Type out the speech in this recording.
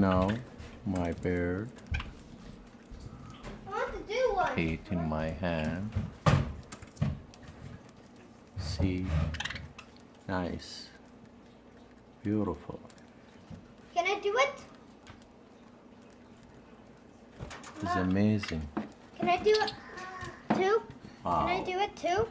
Now my bird I want to do one. ate in my hand. See, nice, beautiful. Can I do it? It's amazing. Can I do it too? Wow. Can I do it too?